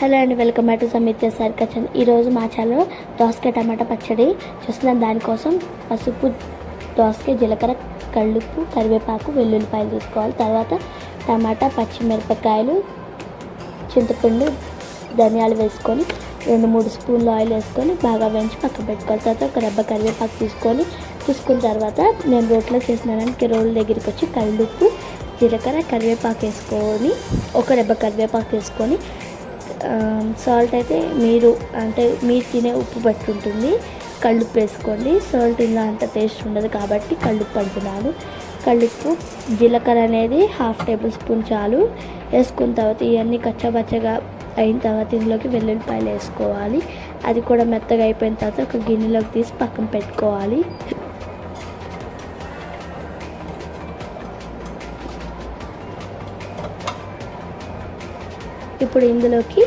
Hello అండి, welcome back to Samithya sir kitchen. ఈరోజు మా ఛానల్లో దోసకాయ టమాటా పచ్చడి చూస్తున్నాను. దానికోసం పసుపు, దోసకాయ, జీలకర్ర, కల్లుప్పు, కరివేపాకు, వెల్లుల్లిపాయలు తీసుకోవాలి. తర్వాత టమాటా, పచ్చిమిరపకాయలు, చింతపండు, ధనియాలు వేసుకొని 2-3 స్పూన్లు ఆయిల్ వేసుకొని బాగా వేయించి పక్కన పెట్టుకోవాలి. తర్వాత ఒక రెబ్బ కరివేపాకు తీసుకున్న తర్వాత నేను రోట్లో చేసినానికి రోల్ దగ్గరికి వచ్చి కల్లుప్పు, జీలకర్ర, కరివేపాకు వేసుకొని ఒక రెబ్బ కరివేపాకు వేసుకొని సాల్ట్ అయితే మీరు తినే ఉప్పు బట్టి ఉంటుంది. కల్లుప్పు వేసుకోండి. సాల్ట్ ఇలా అంత టేస్ట్ ఉండదు కాబట్టి కల్లుప్పు అంటున్నాను. కల్లుప్పు, జీలకర్ర అనేది 1/2 టేబుల్ స్పూన్ చాలు. వేసుకున్న తర్వాత ఇవన్నీ కచ్చబచ్చగా అయిన తర్వాత ఇందులోకి వెల్లుల్లిపాయలు వేసుకోవాలి. అది కూడా మెత్తగా అయిపోయిన తర్వాత ఒక గిన్నెలోకి తీసి పక్కన పెట్టుకోవాలి. ఇప్పుడు ఇందులోకి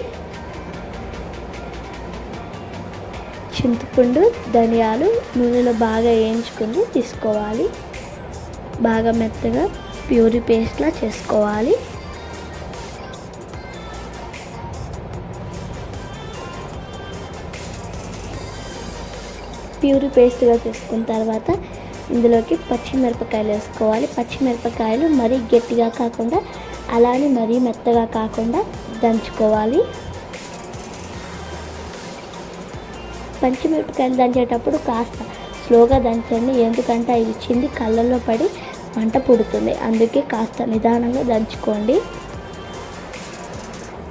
చింతపండు, ధనియాలు నూనెలో బాగా వేయించుకుని తీసుకోవాలి. బాగా మెత్తగా ప్యూరీ పేస్ట్లా చేసుకోవాలి. ప్యూరీ పేస్ట్గా చేసుకున్న తర్వాత ఇందులోకి పచ్చిమిరపకాయలు వేసుకోవాలి. పచ్చిమిరపకాయలు మరీ గట్టిగా కాకుండా అలానే మరీ మెత్తగా కాకుండా దంచుకోవాలి. పచ్చిమిరపకాయలు దంచేటప్పుడు కాస్త స్లోగా దంచండి, ఎందుకంటే అవి చింది కళ్ళల్లో పడి మంట పుడుతుంది. అందుకే కాస్త నిదానంగా దంచుకోండి.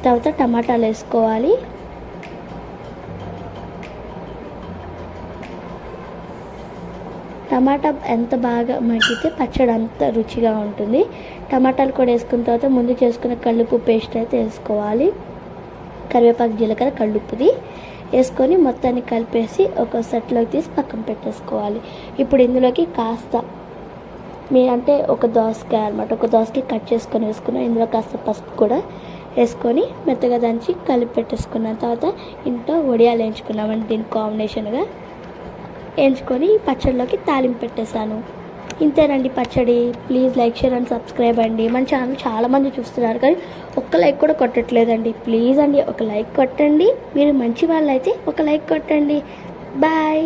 తర్వాత టమాటాలు వేసుకోవాలి. టమాటా ఎంత బాగా మగ్గితే పచ్చడి అంత రుచిగా ఉంటుంది. టమాటాలు కూడా వేసుకున్న తర్వాత ముందు చేసుకున్న కల్లుప్పు పేస్ట్ అయితే వేసుకోవాలి. కరివేపాకు, జీలకర్ర, కల్లుప్పుది వేసుకొని మొత్తాన్ని కలిపేసి ఒక సెట్లోకి తీసి పక్కన పెట్టేసుకోవాలి. ఇప్పుడు ఇందులోకి కాస్త ఒక దోసకాయ ఒక దోసకాయ కట్ చేసుకొని వేసుకున్నాం. ఇందులో కాస్త పసుపు కూడా వేసుకొని మెత్తగా దంచి కలిపి పెట్టేసుకున్న తర్వాత ఇంట్లో వడియాలు వేయించుకున్నామండి. దీనికి కాంబినేషన్గా వేయించుకొని పచ్చడిలోకి తాలింపు పెట్టేశాను. ఇంతేనండి పచ్చడి. Please like, share and subscribe అండి. మన ఛానల్ చాలామంది చూస్తున్నారు కానీ ఒక్క లైక్ కూడా కొట్టట్లేదండి. ప్లీజ్ అండి ఒక లైక్ కొట్టండి. మీరు మంచి వాళ్ళు అయితే ఒక లైక్ కొట్టండి. బాయ్.